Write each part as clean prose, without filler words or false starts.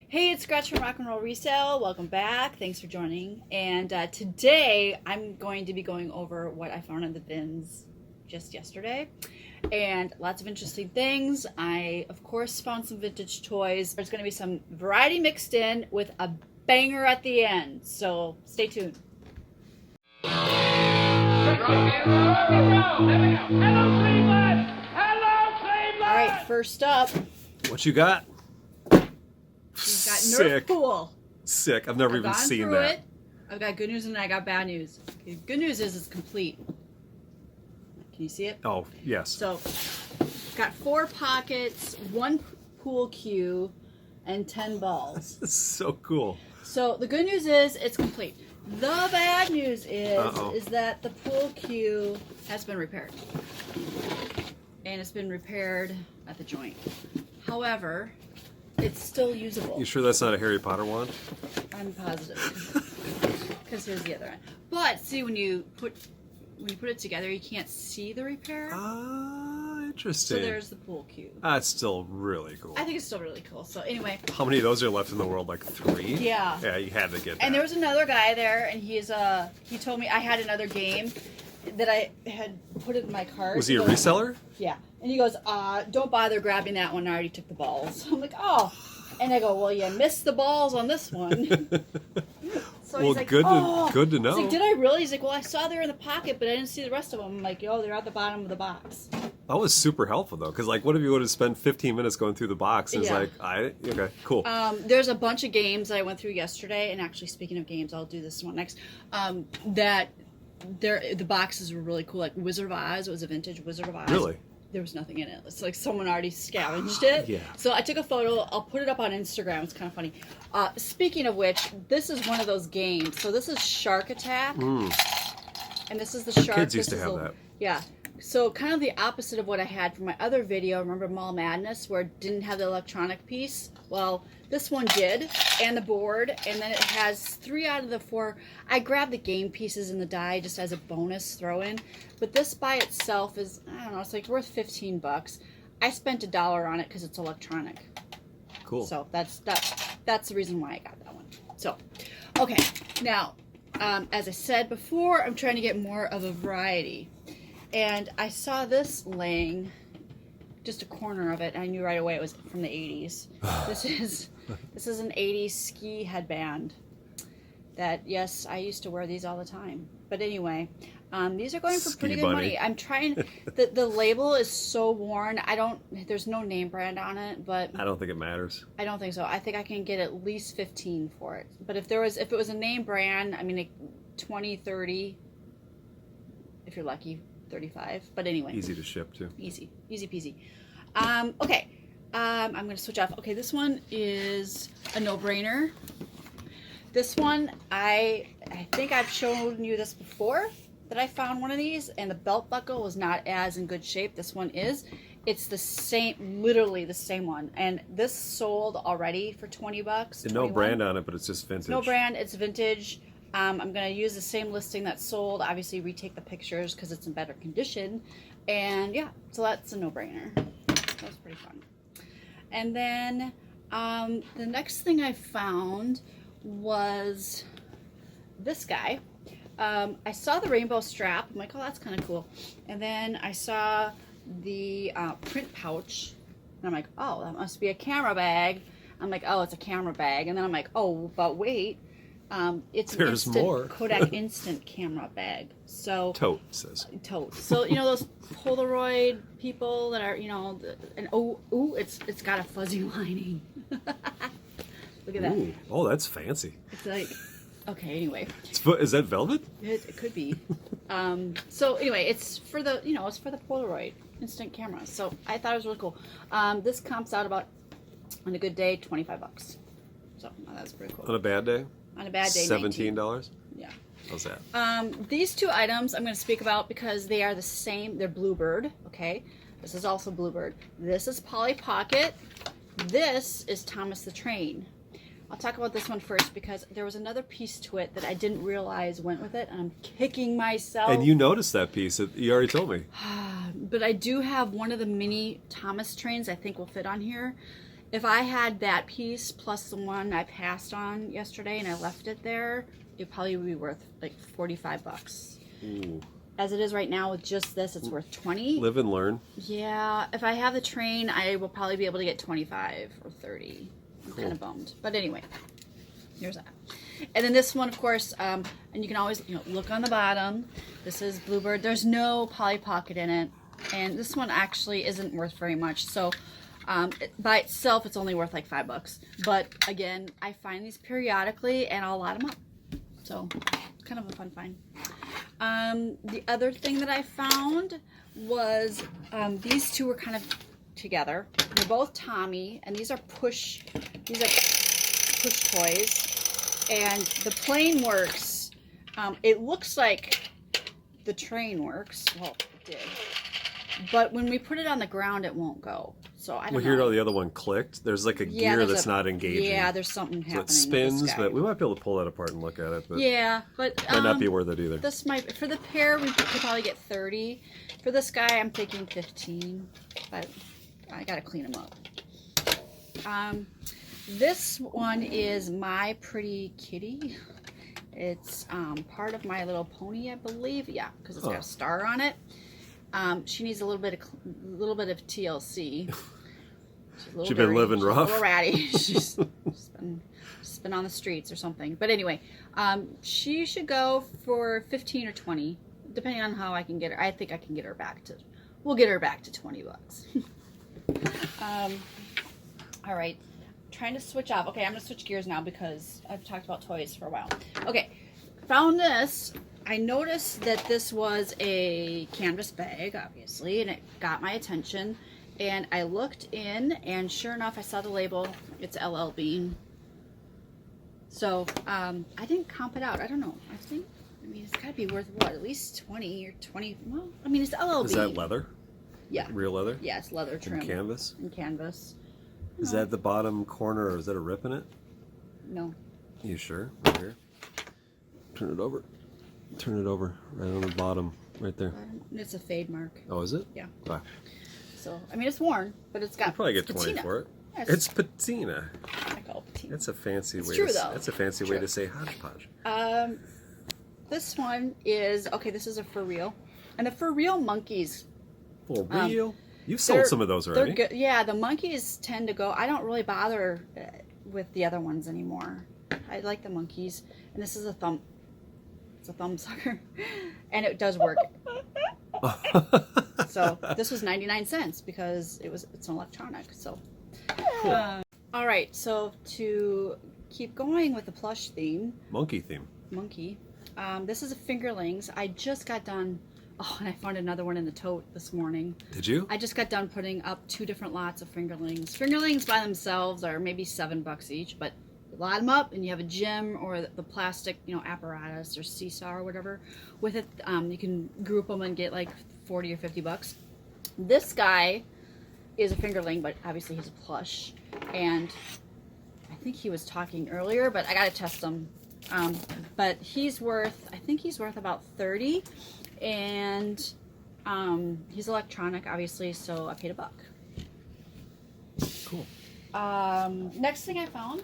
Hey, it's Grech from Rock and Roll Resale. Welcome back. Thanks for joining. And today I'm going to be going over what I found in the bins just yesterday. And lots of interesting things. I, of course, found some vintage toys. There's going to be some variety mixed in with a banger at the end. So stay tuned. All right, first up, What you got? we've got Nerf Sick. Pool. Sick. I've never even Gone seen through that. it. I've got good news and I got bad news. Okay, good news is it's complete. Can you see it? Oh, yes. So, got 4 pockets, 1 pool cue, and 10 balls. This is so cool. So the good news is it's complete. The bad news Uh-oh. is that the pool cue has been repaired, and it's been repaired at the joint. However, it's still usable. You sure that's not a Harry Potter wand? I'm positive, because here's the other end. But see, when you put it together, you can't see the repair. Ah, So interesting. there's the pool cue. That's still really cool. I think it's still really cool. So anyway, How many of those are left in the world? Like 3? Yeah. Yeah, you had to get that. and there was another guy there, and he told me I had another game that I had put in my cart. Was he a goes, reseller? Yeah. And he goes, don't bother grabbing that one. I already took the balls. I'm like, oh. And I go, well, you missed the balls on this one. So Well, he's like, good to know. He's like, did I really? He's like, well, I saw they were in the pocket, but I didn't see the rest of them. I'm like, yo, they're at the bottom of the box. That was super helpful though, because like, what if you would have spent 15 minutes going through the box? And Yeah. it's like, okay, cool. There's a bunch of games that I went through yesterday, and actually, speaking of games, I'll do this one next. The boxes were really cool. Like Wizard of Oz, it was a vintage Wizard of Oz. Really? There was nothing in it. It's like someone already scavenged it. Yeah. So I took a photo. I'll put it up on Instagram. It's kind of funny. Speaking of which, this is one of those games. So this is Shark Attack, and this is the shark. Kids used This to is have that. Yeah. So kind of the opposite of what I had from my other video. Remember Mall Madness, where it didn't have the electronic piece? Well, this one did, and the board, and then it has 3 out of the 4. I grabbed the game pieces and the die just as a bonus throw-in, but this by itself is, I don't know, it's like worth $15. I spent $1 on it because it's electronic. Cool. So that's the reason why I got that one. So, okay, now, as I said before, I'm trying to get more of a variety. And I saw this laying, just a corner of it, and I knew right away it was from the 80s. This is an 80s ski headband that, yes, I used to wear these all the time. But anyway, these are going for Ski pretty good bunny. money. I'm trying, the label is so worn. There's no name brand on it, but I don't think it matters. I don't think so. I think I can get at least 15 for it. But if it was a name brand, I mean, 20, 30, if you're lucky, 35. But anyway. Easy to ship too. Easy peasy. Okay. I'm going to switch off. Okay, this one is a no-brainer. This one, I think I've shown you this before, that I found one of these, and the belt buckle was not as in good shape. This one is. It's the same, literally the same one. And this sold already for $20. And no 21. brand on it, but it's just vintage. No brand, it's vintage. I'm going to use the same listing that sold. Obviously, retake the pictures because it's in better condition. And yeah, so that's a no-brainer. That was pretty fun. And then the next thing I found was this guy. I saw the rainbow strap. I'm like, oh, that's kind of cool. And then I saw the print pouch. And I'm like, oh, that must be a camera bag. I'm like, oh, it's a camera bag. And then I'm like, oh, but wait. It's an There's more. Kodak instant camera bag. So Tote says. tote. So you know those Polaroid people that are, and it's got a fuzzy lining. Look at that. Ooh. Oh, that's fancy. It's like, okay. Anyway, Is that velvet? it could be. So anyway, it's for the Polaroid instant camera. So I thought it was really cool. This comps out about, on a good day, $25. So that's pretty cool. On a bad day? On a bad day, $17? Yeah. How's that? These 2 items I'm going to speak about because they are the same. They're Bluebird, okay? This is also Bluebird. This is Polly Pocket. This is Thomas the Train. I'll talk about this one first because there was another piece to it that I didn't realize went with it, and I'm kicking myself. And you noticed that piece. You already told me. But I do have one of the mini Thomas trains I think will fit on here. if I had that piece plus the one I passed on yesterday and I left it there, it'd probably be worth like $45. Ooh. As it is right now with just this, it's worth $20. Live and learn. Yeah, if I have the train, I will probably be able to get 25 or 30. I'm Cool. kind of bummed, but anyway, here's that. And then this one, of course, and you can always look on the bottom. This is Bluebird. There's no Polly Pocket in it, and this one actually isn't worth very much. So by itself, it's only worth like $5. But again, I find these periodically, and I'll lot them up. So it's kind of a fun find. The other thing that I found was these two were kind of together. They're both Tommy, and these are push toys. And the plane works. It looks like the train works. Well, it did. But when we put it on the ground, it won't go. So I don't know. Well, here the other one clicked. There's like a gear that's not engaging. Yeah, there's something happening. So it spins, with this guy. but we might be able to pull that apart and look at it. But yeah, but might not be worth it either. This might for the pair we could probably get 30. For this guy, I'm thinking 15. But I gotta clean him up. This one is My Pretty Kitty. It's part of My Little Pony, I believe. Yeah, because it's got a star on it. She needs a little bit of TLC. She's been living rough. A little ratty. She's been on the streets or something. But anyway, she should go for 15 or 20, depending on how I can get her. I think I can get her back to. We'll get her back to $20. All right. Trying to switch off. Okay, I'm gonna switch gears now because I've talked about toys for a while. Okay, found this. I noticed that this was a canvas bag, obviously, and it got my attention. And I looked in, and sure enough, I saw the label. It's LL Bean. So I didn't comp it out. I don't know. I mean, it's got to be worth what? At least 20 or 20. Well, I mean, it's LL Bean. Is that leather? Yeah. Real leather? Yeah, it's leather trim. And canvas? And canvas. Is that the bottom corner, or is that a rip in it? No. You sure? Right here. Turn it over. Turn it over. Right on the bottom. Right there. It's a fade mark. Oh, is it? Yeah. Ah. So, I mean, it's worn, but it's got. You'll probably get 20 patina. for it. Yeah, It's patina. I call it patina. That's a fancy way. True, though. That's a fancy way to say hodgepodge. This one is okay. This is a for real, and the for real monkeys. For real? You've sold some of those already. They're good. Yeah, the monkeys tend to go. I don't really bother with the other ones anymore. I like the monkeys, and this is a thumb. It's a thumb sucker, and it does work. So this was 99 cents because it's an electronic. So, Cool. all right. So to keep going with the plush theme, Monkey theme. monkey. This is a Fingerlings. I just got done. Oh, and I found another one in the tote this morning. Did you? I just got done putting up 2 different lots of Fingerlings. Fingerlings by themselves are maybe $7 each, but you lot them up and you have a gem or the plastic, apparatus or seesaw or whatever with it. You can group them and get like 40 or $50. This guy is a Fingerling, but obviously he's a plush. And I think he was talking earlier, but I gotta test him. But I think he's worth about 30. And he's electronic, obviously, so I paid $1. Cool. Next thing I found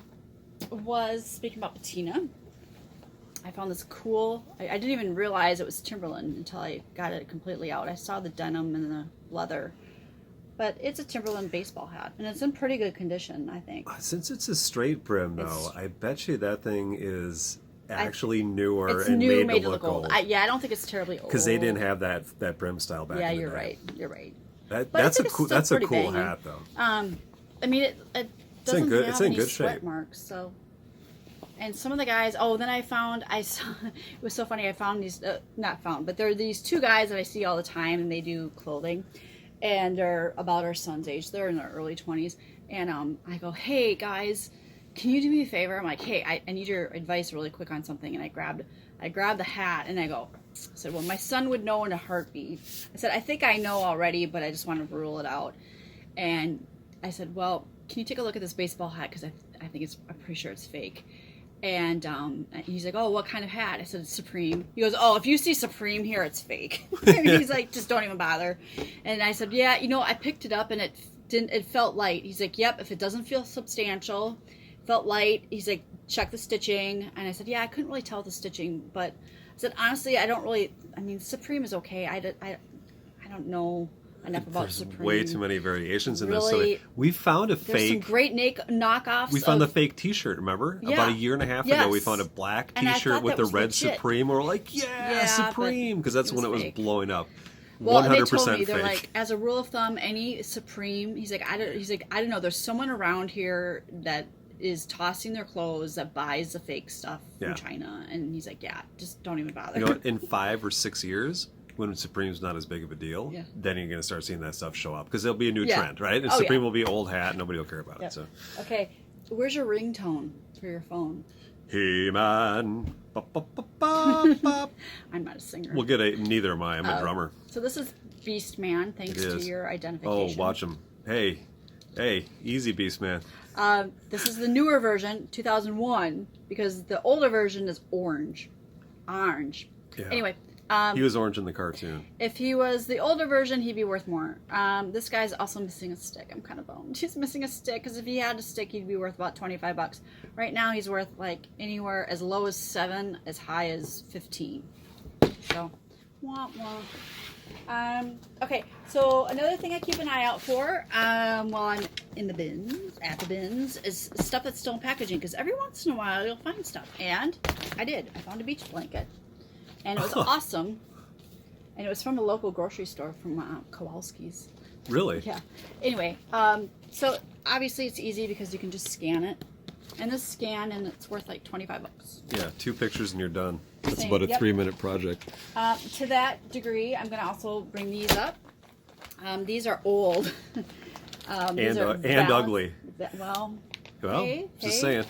was, speaking about patina, I found this cool, I didn't even realize it was Timberland until I got it completely out. I saw the denim and the leather, but it's a Timberland baseball hat, and it's in pretty good condition, I think. Since it's a straight brim, though, I bet you that thing is actually newer It's and new, made to look old. I don't think it's terribly old. Because they didn't have that brim style back Yeah, in the you're day. right. You're right. That's a cool. That's a pretty cool banging. hat, though. I mean, it doesn't have it's in any good sweat shape. marks, so. And some of the guys. Oh, then I saw. It was so funny. I found these. Not found, but there are these 2 guys that I see all the time, and they do clothing, and they're about our son's age. They're in their early 20s, and I go, "Hey guys, can you do me a favor?" I'm like, "Hey, I need your advice really quick on something." And I grabbed the hat, and I said, "Well, my son would know in a heartbeat." I said, "I think I know already, but I just want to rule it out." And I said, "Well, can you take a look at this baseball hat? Because I'm pretty sure it's fake." And he's like, "Oh, what kind of hat?" I said, "It's Supreme." He goes, "Oh, if you see Supreme here, it's fake." He's like, "Just don't even bother." And I said, "Yeah, I picked it up, and it felt light. He's like, yep, if it doesn't feel substantial, felt light. He's like, check the stitching. And I said, yeah, I couldn't really tell the stitching, but I said, honestly, I mean, Supreme is okay. I don't know enough about There's Supreme. way too many variations in this. Really, So we found a there's some fake. great knockoffs. We found the fake T-shirt. Remember, about a year and a half ago, we found a black And I T-shirt thought with that the was red legit. Supreme. We're like, yeah, Supreme, because that's when it was fake. blowing up. Well, and they 100% told me, they're fake. like, as a rule of thumb, any Supreme, he's like, I don't know, there's someone around here that is tossing their clothes that buys the fake stuff from China, and he's like, yeah, just don't even bother. You know what? In 5 or 6 years, when Supreme's not as big of a deal, then you're going to start seeing that stuff show up, because there'll be a new trend, right? And Supreme will be old hat, nobody will care about it. So, okay, where's your ringtone for your phone? Hey man, I'm not a singer. We'll get neither am I. I'm a drummer. So this is Beast Man, thanks to your Oh, identification. watch him. Hey, easy Beast Man. This is the newer version, 2001, because the older version is orange. Yeah. Anyway, He was orange in the cartoon. if he was the older version, he'd be worth more. This guy's also missing a stick. I'm kind of bummed. He's missing a stick, because if he had a stick, he'd be worth about 25 bucks. Right now, he's worth like anywhere as low as 7, as high as 15. So, wah, wah. Okay, so another thing I keep an eye out for while I'm in the bins, at the bins, is stuff that's still in packaging, because every once in a while you'll find stuff. And I did. I found a beach blanket. And it was awesome. And it was from a local grocery store from Kowalski's. Really? Yeah. Anyway, so obviously it's easy because you can just scan it. And this scan, and it's worth like 25 bucks. Yeah, 2 pictures and you're done. That's Same. about a Yep. 3-minute project. To that degree, I'm going to also bring these up. These are old. These are and ugly. Well, just saying.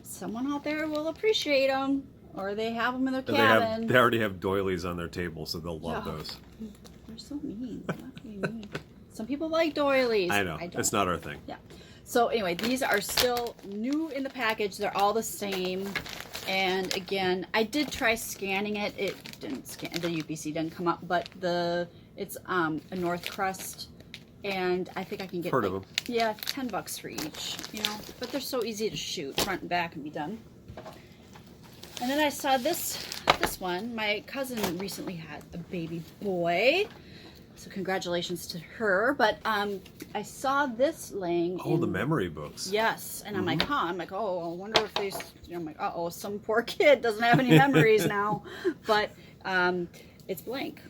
Someone out there will appreciate them, or they have them in their And cabin. they already have doilies on their table, so they'll love those. They're so mean. They're not being mean. Some people like doilies. I know. don't. It's not our thing. Yeah. So anyway, these are still new in the package. They're all the same. And again, I did try scanning it. It didn't scan. The UPC didn't come up, but it's a North Crest, and I think I can get Heard of them. Yeah, 10 bucks for each. You know, but they're so easy to shoot, front and back, and be done. And then I saw this one. My cousin recently had a baby boy. So congratulations to her. But I saw this laying The memory books. Yes. And I'm like, I wonder if these, I'm like, some poor kid doesn't have any memories now. But it's blank.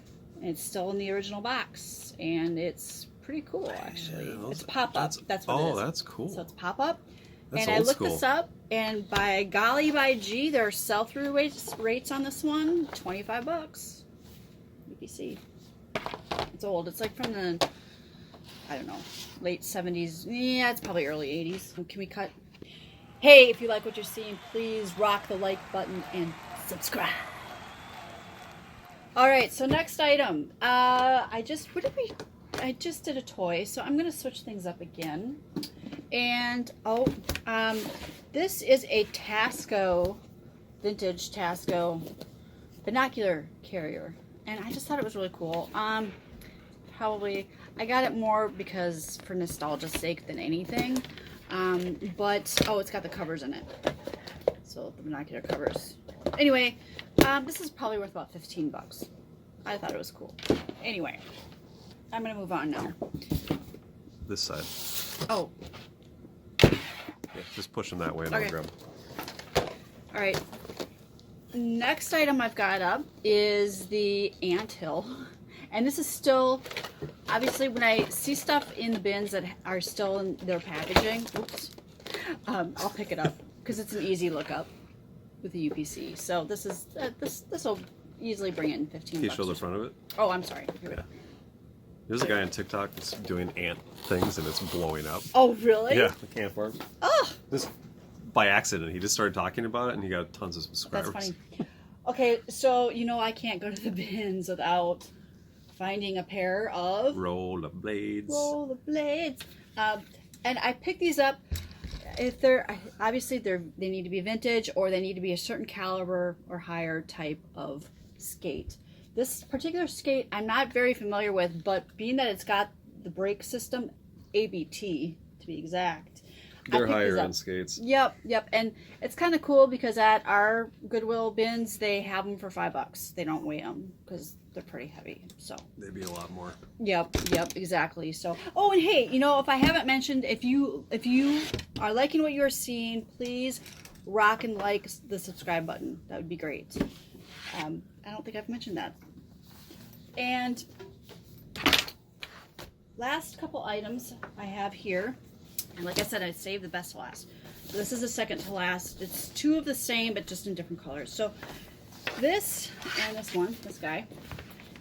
And it's still in the original box. And it's pretty cool, actually. Yeah, it's pop-up. That's what it is. Oh, that's cool. So it's pop-up. That's And I old looked school. this up, and by golly, by gee, their sell-through rates on this one, 25 bucks. UPC. It's old. It's like from the, I don't know, late 70s. Yeah, it's probably early 80s. Can we cut? Hey, if you like what you're seeing, please rock the like button and subscribe. All right, so next item. I just did a toy, so I'm going to switch things up again. And, this is a Tasco, vintage Tasco binocular carrier. And I just thought it was really cool. Probably, I got it more because for nostalgia's sake than anything. But, it's got the covers in it. So, the binocular covers. Anyway, this is probably worth about 15 bucks. I thought it was cool. Anyway, I'm going to move on now. This side. Oh. Yeah, just push them that way and I'll grab them. All right. Next item I've got up is the anthill. And this is still, obviously, when I see stuff in the bins that are still in their packaging, I'll pick it up because it's an easy lookup with the UPC. So this is this will easily bring in 15 Can you bucks. show the front of it? Oh, I'm sorry. Here we go. There's a guy on TikTok that's doing ant things and it's blowing up. Oh, really? Yeah, the can farm. Oh, This by accident. He just started talking about it and he got tons of subscribers. that's funny. Okay, so I can't go to the bins without finding a pair of Rollerblades. rollerblades. And I picked these up. If they're obviously they need to be vintage, or they need to be a certain caliber or higher type of skate. This particular skate I'm not very familiar with, but being that it's got the brake system, ABT to be exact. They're higher end skates. Yep. And it's kind of cool because at our Goodwill Bins, they have them for $5. They don't weigh them because they're pretty heavy. So they'd be a lot more. Yep, exactly. So, oh, and hey, if I haven't mentioned, if you are liking what you're seeing, please rock and like the subscribe button. That would be great. I don't think I've mentioned that. And last couple items I have here, and like I said, I saved the best to last. So this is the second to last. It's two of the same, but just in different colors. So this and this guy,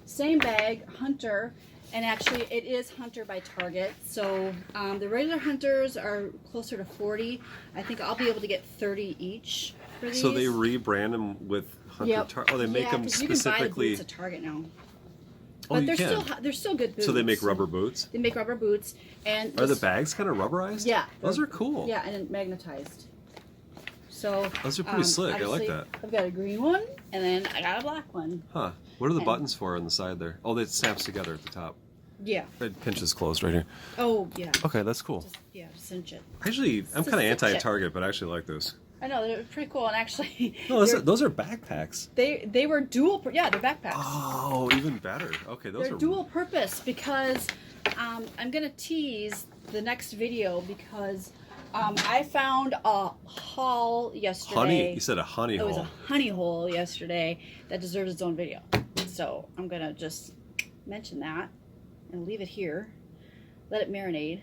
same bag, Hunter, and actually it is Hunter by Target. So the regular Hunters are closer to 40. I think I'll be able to get 30 each for these. So they rebrand them with Hunter. Oh, they make them specifically. You can buy the boots at Target now. Oh, but you they're still good boots. So they make rubber boots? They make rubber boots. And are the bags kind of rubberized? Yeah. Those are cool. Yeah, and magnetized. So those are pretty slick. I like that. I've got a green one, and then I got a black one. Huh. What are the buttons for on the side there? Oh, it snaps together at the top. Yeah. It pinches closed right here. Oh, yeah. Okay, that's cool. Just cinch it. Actually, I'm kind of anti-Target, but I actually like those. I know, they're pretty cool, and actually... No, those are backpacks. They were dual... Yeah, they're backpacks. Oh, even better. Okay, those are... They're dual purpose because I'm going to tease the next video because I found a haul yesterday. Honey? You said a honey hole. It was a honey hole yesterday that deserves its own video. So I'm going to just mention that and leave it here. Let it marinate.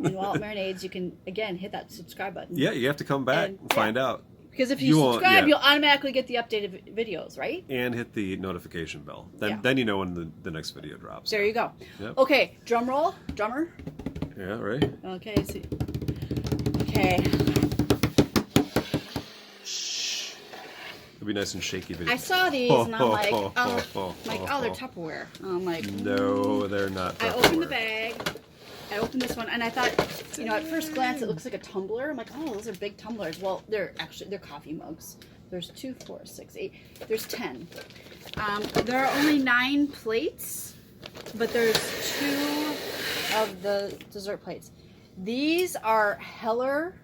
And while it marinades, you can, again, hit that subscribe button. Yeah, you have to come back and find out. Because if you subscribe, you'll automatically get the updated videos, right? And hit the notification bell. Then you know when the next video drops. There you go. Yep. Okay, drum roll. Drummer. Yeah, right. Okay, see. Okay. Shh. It'll be nice and shaky video. I saw these and I'm like, oh, they're Tupperware. I'm like, no, they're not Tupperware. I opened the bag. I opened this one and I thought, at first glance it looks like a tumbler. I'm like, oh, those are big tumblers. Well, they're coffee mugs. There's 2, 4, 6, 8. There's 10. There are only 9 plates, but there's 2 of the dessert plates. These are Heller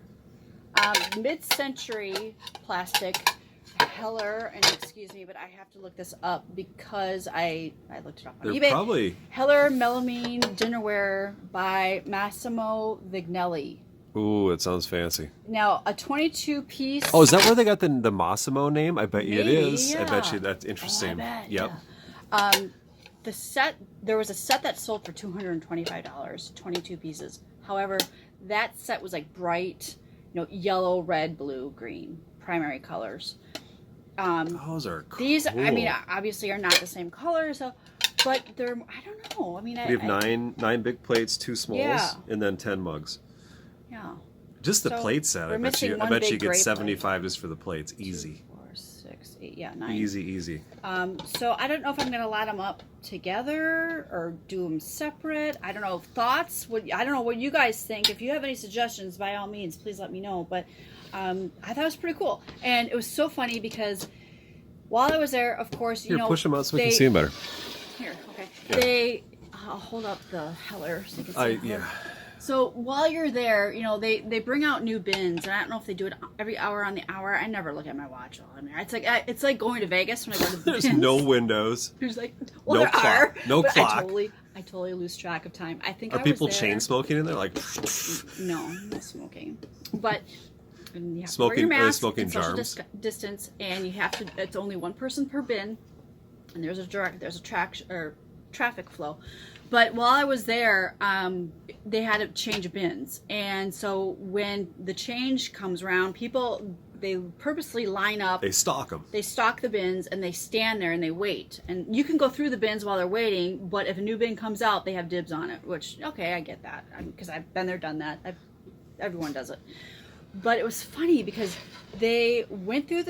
mid-century plastic. Heller, and excuse me, but I have to look this up because I looked it up on eBay. Probably Heller melamine dinnerware by Massimo Vignelli. Ooh, it sounds fancy. Now, a 22-piece. Oh, is that where they got the Massimo name? I bet you it is. Yeah. I bet you that's interesting. Oh, I bet, yep. Yeah. The set, there was a set that sold for $225, 22 pieces. However, that set was like bright, yellow, red, blue, green, primary colors. Those are cool. These, I mean, obviously are not the same color, but they're, I don't know. I mean, we have nine big plates, 2 smalls, and then 10 mugs. Yeah. Just the plate set. I bet you get 75 just for the plates. Easy. 2, 4, 6, 8, yeah, 9. Easy. So I don't know if I'm gonna line them up together or do them separate. I don't know. Thoughts? I don't know what you guys think. If you have any suggestions, by all means, please let me know. But I thought it was pretty cool, and it was so funny because while I was there, of course, push them out so we can see them better. Here, okay. Yeah. I'll hold up the Heller so you can see. Yeah. So while you're there, they bring out new bins, and I don't know if they do it every hour on the hour. I never look at my watch while I'm there. It's like going to Vegas when I go to the There's bins. no windows. There's no there clock. Are. No clock. I totally lose track of time. I think are people chain smoking in there? Like no, not smoking, but. And you have smoking, to wear your mask, smoking social germs. Distance, and you have to. It's only 1 person per bin, and there's a traffic flow. But while I was there, they had to change bins, and so when the change comes around, they purposely line up. They stock them. They stock the bins, and they stand there and they wait. And you can go through the bins while they're waiting, but if a new bin comes out, they have dibs on it. Which okay, I get that because I've been there, done that. Everyone does it. But it was funny because they went through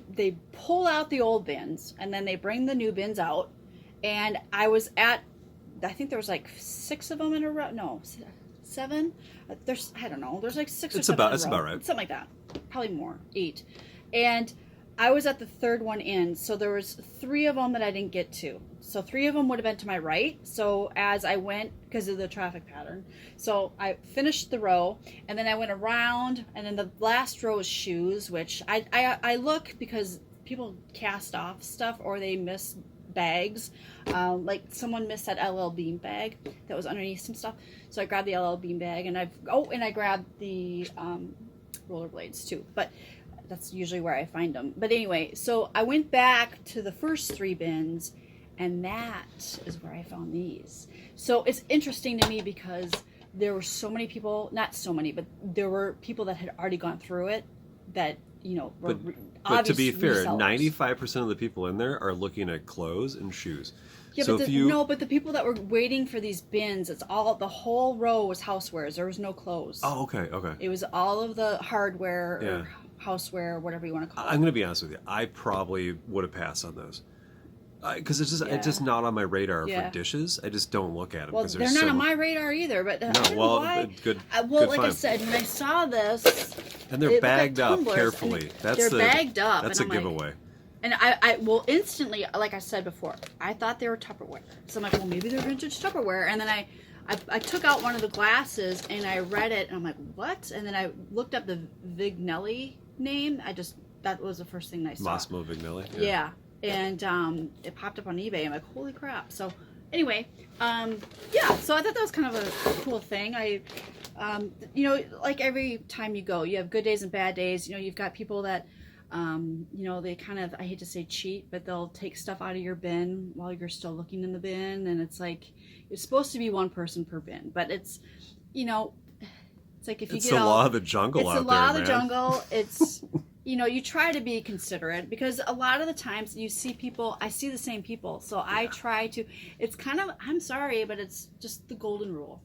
they pull out the old bins and then they bring the new bins out. And I think there was like 6 of them in a row. No, 7. I don't know. There's like 6 or 7 in a row. That's about right. Something like that. Probably more. 8. And I was at the third one in, so there was 3 of them that I didn't get to. So 3 of them would have been to my right. So as I went, because of the traffic pattern, so I finished the row, and then I went around, and then the last row is shoes, which I look because people cast off stuff or they miss bags. Like someone missed that LL Bean bag that was underneath some stuff. So I grabbed the LL Bean bag, and I grabbed the rollerblades too. But that's usually where I find them. But anyway, so I went back to the first 3 bins, and that is where I found these. So it's interesting to me because there were so many people, not so many, but there were people that had already gone through it that, you know, were but to be fair, resellers. 95% of the people in there are looking at clothes and shoes. Yeah, so but but the people that were waiting for these bins, the whole row was housewares. There was no clothes. Oh, okay. It was all of the hardware or houseware, whatever you want to call it. I'm going to be honest with you. I probably would have passed on those. Because it's just not on my radar for dishes. I just don't look at them. Well, they're not on my radar either. But I don't know why. Good. Like I said, when I saw this, and they're bagged up carefully. They're bagged up. That's a giveaway. And I instantly, like I said before, I thought they were Tupperware. So I'm like, well, maybe they're vintage Tupperware. And then I took out one of the glasses and I read it, and I'm like, what? And then I looked up the Vignelli name. That was the first thing I saw. Massimo Vignelli. Yeah. And it popped up on eBay. I'm like, holy crap. So anyway, so I thought that was kind of a cool thing. Like every time you go, you have good days and bad days. You know, you've got people that, they kind of, I hate to say cheat, but they'll take stuff out of your bin while you're still looking in the bin. And it's like, it's supposed to be 1 person per bin, but it's, it's like if you it's get the law of the jungle out there, it's the law of the man. jungle. It's, you try to be considerate because a lot of the times you see people, I see the same people. So I try to, it's kind of, I'm sorry, but it's just the golden rule.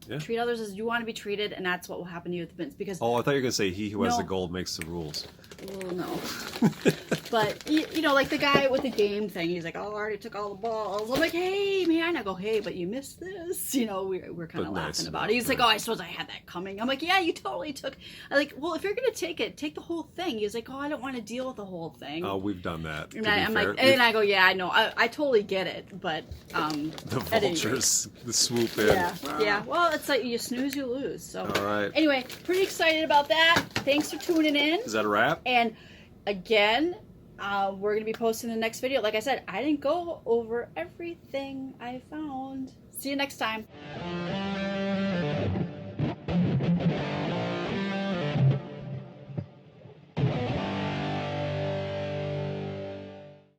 Yeah. Treat others as you want to be treated, and that's what will happen to you with the bins. Because I thought you were going to say he who has the gold makes the rules. Well, no. But, like the guy with the game thing, he's like, oh, I already took all the balls. I'm like, hey, man. I go, hey, but you missed this. We're kind of laughing about it. He's like, oh, I suppose I had that coming. I'm like, yeah, you totally took. I'm like, well, if you're going to take it, take the whole thing. He's like, oh, I don't want to deal with the whole thing. Oh, we've done that. And I go, yeah, I know. I totally get it. But the vultures, the swoop in. Yeah. Well, it's like you snooze, you lose. So all right. Anyway, pretty excited about that. Thanks for tuning in. Is that a wrap? And again, we're going to be posting the next video. Like I said, I didn't go over everything I found. See you next time.